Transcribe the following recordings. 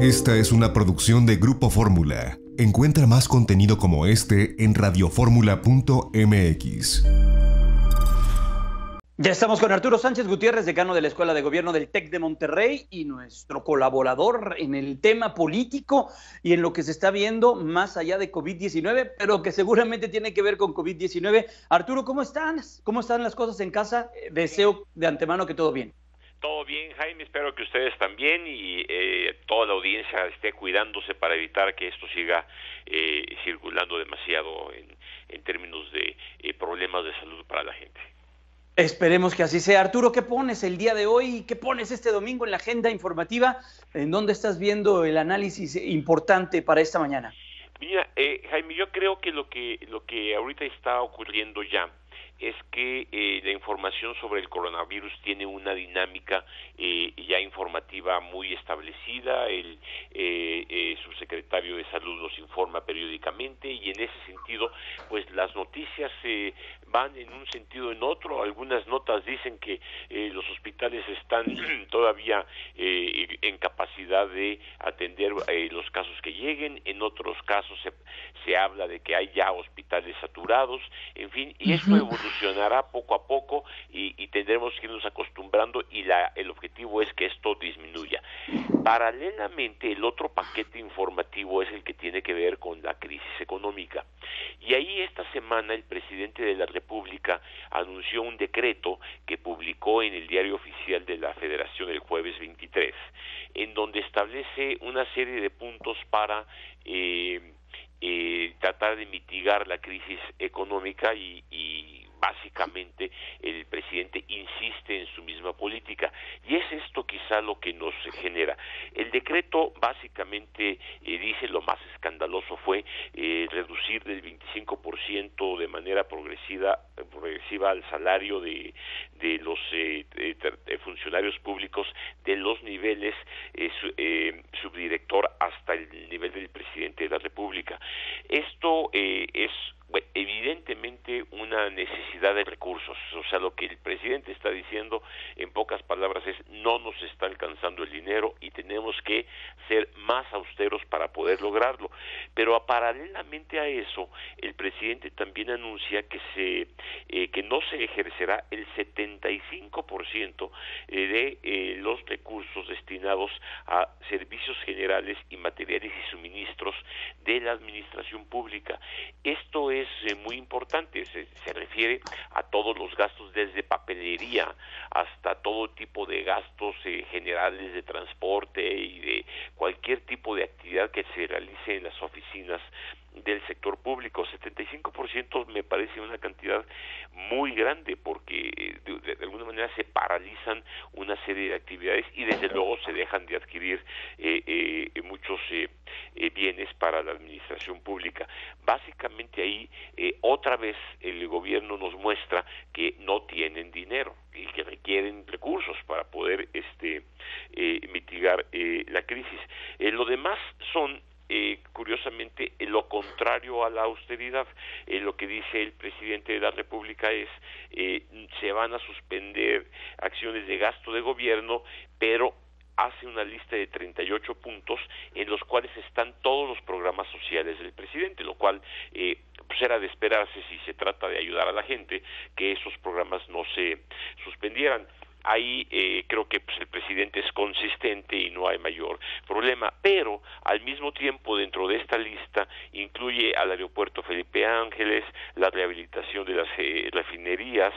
Esta es una producción de Grupo Fórmula. Encuentra más contenido como este en radioformula.mx. Ya estamos con Arturo Sánchez Gutiérrez, decano de la Escuela de Gobierno del TEC de Monterrey y nuestro colaborador en el tema político y en lo que se está viendo más allá de COVID-19, pero que seguramente tiene que ver con COVID-19. Arturo, ¿cómo están? ¿Cómo están las cosas en casa? Deseo de antemano que todo bien. Todo bien, Jaime, espero que ustedes también y toda la audiencia esté cuidándose para evitar que esto siga circulando demasiado en términos de problemas de salud para la gente. Esperemos que así sea. Arturo, ¿qué pones el día de hoy? ¿Qué pones este domingo en la agenda informativa? ¿En dónde estás viendo el análisis importante para esta mañana? Mira, Jaime, yo creo que lo que ahorita está ocurriendo ya es que la información sobre el coronavirus tiene una dinámica ya informativa muy establecida. El subsecretario de Salud nos informa periódicamente y en ese sentido, pues las noticias van en un sentido o en otro. Algunas notas dicen que los hospitales están todavía en capacidad de atender los casos que lleguen. En otros casos se habla de que hay ya hospitales saturados, en fin, y esto evolucionará poco a poco y tendremos que irnos acostumbrando y el objetivo es que esto disminuya. Paralelamente, el otro paquete informativo es el que tiene que ver con la crisis económica. Y ahí esta semana el presidente de la República anunció un decreto que publicó en el Diario Oficial de la Federación el jueves 23, en donde establece una serie de puntos para tratar de mitigar la crisis económica y básicamente el presidente insiste en su misma política y es esto quizá lo que nos genera. El decreto básicamente dice lo más escandaloso fue reducir del 25% de manera progresiva al salario de los funcionarios públicos de los niveles subdirector hasta el nivel del presidente de la República. Esto es evidentemente una necesidad de recursos, o sea, lo que el presidente está diciendo en pocas palabras es no nos está alcanzando el dinero y tenemos que ser más austeros para poder lograrlo, pero paralelamente a eso el presidente también anuncia que no se ejercerá el 75% de los recursos destinados a servicios generales y materiales y suministros de la administración pública. Esto es muy importante, se refiere a todos los gastos desde papelería hasta todo tipo de gastos generales de transporte y de cualquier tipo de actividad que se realice en las oficinas del sector público. 75% me parece una cantidad muy grande porque de alguna manera se paralizan una serie de actividades y desde luego se dejan de adquirir muchos bienes para la administración pública. Básicamente ahí otra vez el gobierno nos muestra que no tienen dinero y que requieren recursos para poder mitigar la crisis. Lo demás son curiosamente lo contrario a la austeridad. Lo que dice el presidente de la República es se van a suspender acciones de gasto de gobierno, pero hace una lista de 38 puntos en los cuales están todos los programas sociales del presidente, lo cual pues era de esperarse si se trata de ayudar a la gente que esos programas no se suspendieran. Ahí creo que pues, el presidente es consistente y no hay mayor problema, pero al mismo tiempo dentro de esta lista incluye al aeropuerto Felipe Ángeles, la rehabilitación de las refinerías,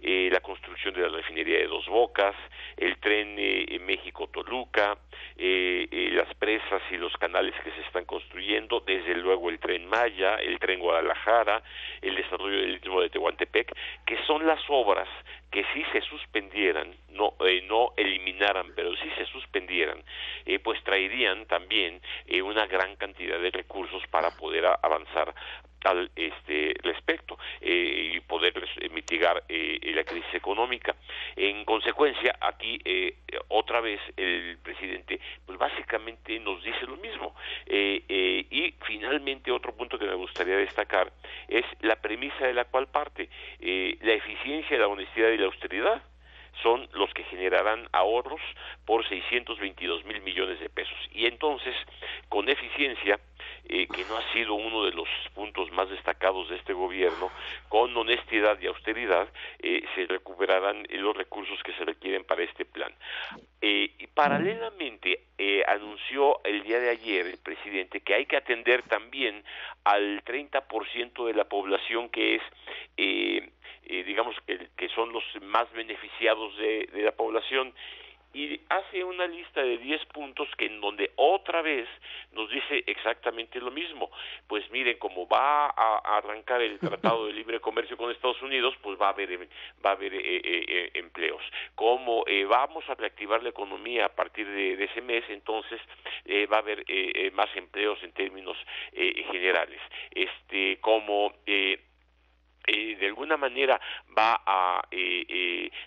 la construcción de la refinería de Dos Bocas, el tren México-Toluca, las presas y los canales que se están construyendo, desde luego el tren Maya, el tren Guadalajara, el desarrollo del Istmo de Tehuantepec, que son las obras que si se suspendieran, no eliminaran, pero si se suspendieran, pues traerían también una gran cantidad de recursos para poder avanzar al respecto y poder mitigar la crisis económica. En consecuencia, aquí otra vez el presidente pues básicamente nos dice lo mismo y finalmente otro punto que me gustaría destacar es la premisa de la cual parte la eficiencia, la honestidad y la austeridad son los que generarán ahorros por 622,000 millones de pesos. Y en entonces con eficiencia, que no ha sido uno de los puntos más destacados de este gobierno, con honestidad y austeridad, se recuperarán los recursos que se requieren para este plan. Y paralelamente, anunció el día de ayer el presidente que hay que atender también al 30% de la población que es, digamos, que son los más beneficiados de la población, y hace una lista de 10 puntos que en donde otra vez nos dice exactamente lo mismo. Pues miren, como va a arrancar el Tratado de Libre Comercio con Estados Unidos, pues va a haber empleos. Como vamos a reactivar la economía a partir de ese mes, entonces va a haber más empleos en términos generales. Como de alguna manera va a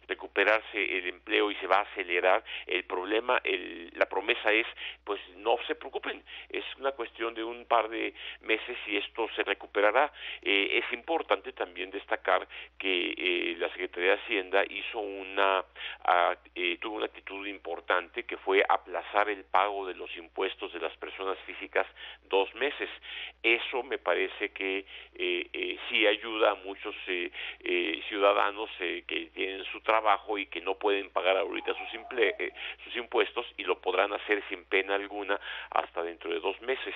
recuperarse el empleo y se va a acelerar el problema, la promesa es, pues no se preocupen, es una cuestión de un par de meses y esto se recuperará. Es importante también destacar que la Secretaría de Hacienda tuvo una actitud importante, que fue aplazar el pago de los impuestos de las personas físicas 2 meses. Eso me parece que sí ayuda a muchos ciudadanos que tienen su trabajo y que no pueden pagar ahorita sus impuestos, y lo podrán hacer sin pena alguna hasta dentro de 2 meses.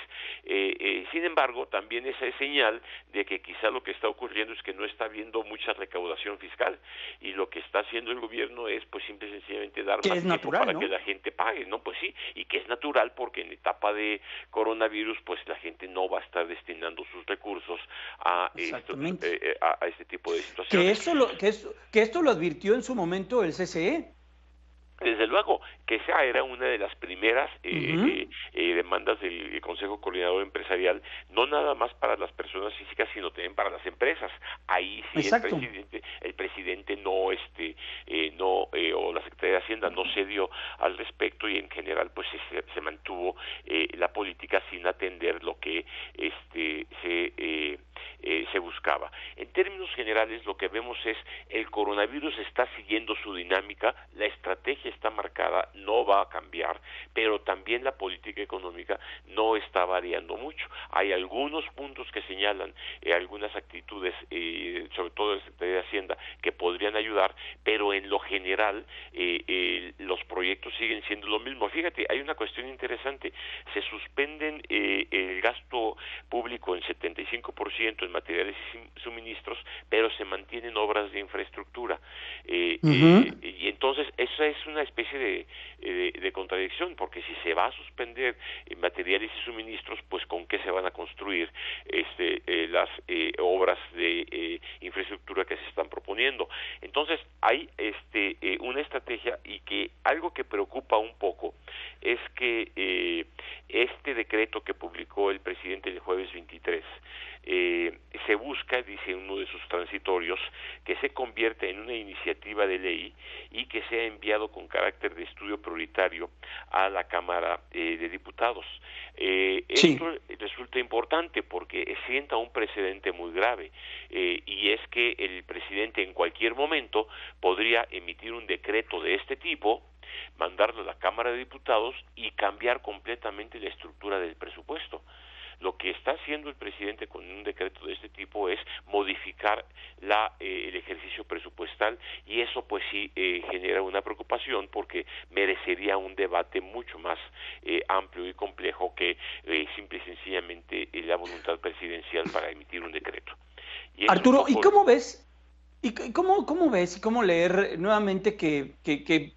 Sin embargo, también esa es señal de que quizá lo que está ocurriendo es que no está habiendo mucha recaudación fiscal, y lo que está haciendo el gobierno es pues simple y sencillamente dar más tiempo para que la gente pague, ¿no? Pues sí, y que es natural porque en etapa de coronavirus pues la gente no va a estar destinando sus recursos a este tipo de situaciones. Que esto lo advirtió en su momento el CCE. Desde luego, que esa era una de las primeras demandas del Consejo Coordinador Empresarial, no nada más para las personas físicas, sino también para las empresas. Ahí sí el presidente no, o la Secretaría de Hacienda no cedió al respecto, y en general pues se mantuvo la política sin atender lo que se buscaba. En términos generales, lo que vemos es el coronavirus está siguiendo su dinámica, la estrategia está marcada, no va a cambiar, pero también la política económica no está variando mucho. Hay algunos puntos que señalan algunas actitudes, sobre todo el Secretaría de Hacienda, que podrían ayudar, pero en lo general los proyectos siguen siendo lo mismo. Fíjate, hay una cuestión interesante, se suspenden el gasto público en 75% en materiales y suministros, pero se mantienen obras de infraestructura, y entonces esa es una especie de contradicción, porque si se va a suspender materiales y suministros, pues con qué se van a construir las obras de infraestructura que se están proponiendo. Entonces hay una estrategia, y que algo que preocupa un poco es que este decreto que publicó el presidente el jueves 23 se busca, dice uno de sus transitorios, que se convierta en una iniciativa de ley y que sea enviado con carácter de estudio prioritario a la Cámara de Diputados. Esto resulta importante porque sienta un precedente muy grave, y es que el presidente en cualquier momento podría emitir un decreto de este tipo, mandarlo a la Cámara de Diputados y cambiar completamente la estructura del presupuesto. Lo que está haciendo el presidente con un decreto de este tipo es modificar el ejercicio presupuestal, y eso pues sí genera una preocupación, porque merecería un debate mucho más amplio y complejo que simple y sencillamente la voluntad presidencial para emitir un decreto. Arturo, ¿y cómo ves? ¿Y cómo ves y cómo leer nuevamente que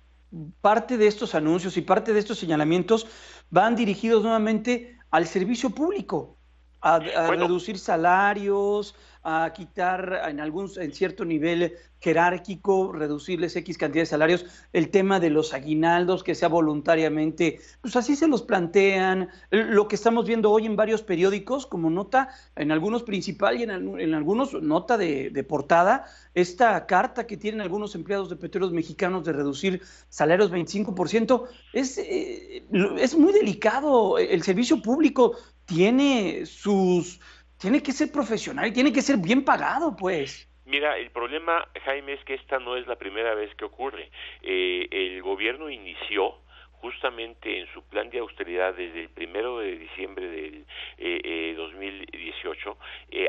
parte de estos anuncios y parte de estos señalamientos van dirigidos nuevamente al servicio público, a reducir salarios, a quitar en cierto nivel jerárquico, reducirles X cantidad de salarios, el tema de los aguinaldos, que sea voluntariamente, pues así se los plantean, lo que estamos viendo hoy en varios periódicos como nota, en algunos principal y en algunos nota de portada, esta carta que tienen algunos empleados de Petróleos Mexicanos de reducir salarios 25%, es muy delicado. El servicio público tiene que ser profesional y tiene que ser bien pagado, pues. Mira, el problema, Jaime, es que esta no es la primera vez que ocurre. El gobierno inició justamente en su plan de austeridad desde el 1 de diciembre del 2018,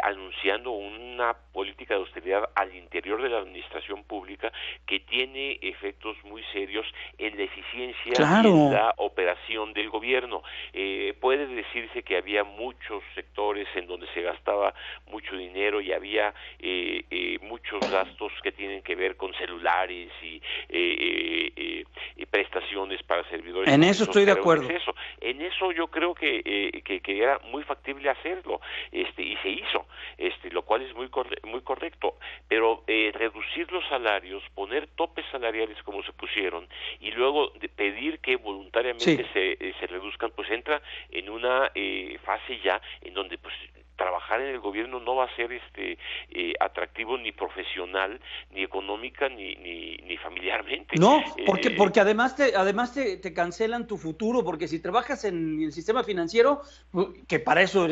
anunciando una política de austeridad al interior de la administración pública que tiene efectos muy serios en la eficiencia y en la operación del gobierno. Puede decirse que había muchos sectores en donde se gastaba mucho dinero y había muchos gastos que tienen que ver con celulares y prestaciones para servidores. En eso estoy de acuerdo. En eso yo creo que era muy factible hacerlo, y se hizo, lo cual es muy correcto. Pero reducir los salarios, poner topes salariales como se pusieron y luego pedir que voluntariamente se reduzcan, pues entra en una fase ya en donde pues trabajar en el gobierno no va a ser atractivo ni profesional, ni económica, ni familiarmente. No, porque además te cancelan tu futuro, porque si trabajas en el sistema financiero, que para eso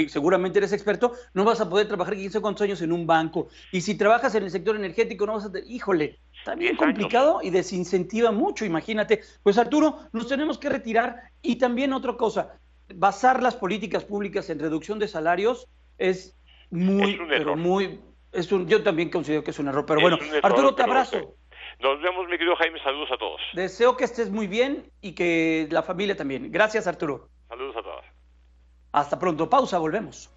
seguramente eres experto, no vas a poder trabajar 15 cuantos años en un banco. Y si trabajas en el sector energético, no vas a... Híjole, está bien complicado y desincentiva mucho, imagínate. Pues Arturo, nos tenemos que retirar. Y también otra cosa, basar las políticas públicas en reducción de salarios es muy, pero muy... yo también considero que es un error, pero bueno, Arturo, te abrazo. Nos vemos, mi querido Jaime, saludos a todos. Deseo que estés muy bien y que la familia también. Gracias, Arturo. Saludos a todos. Hasta pronto, pausa, volvemos.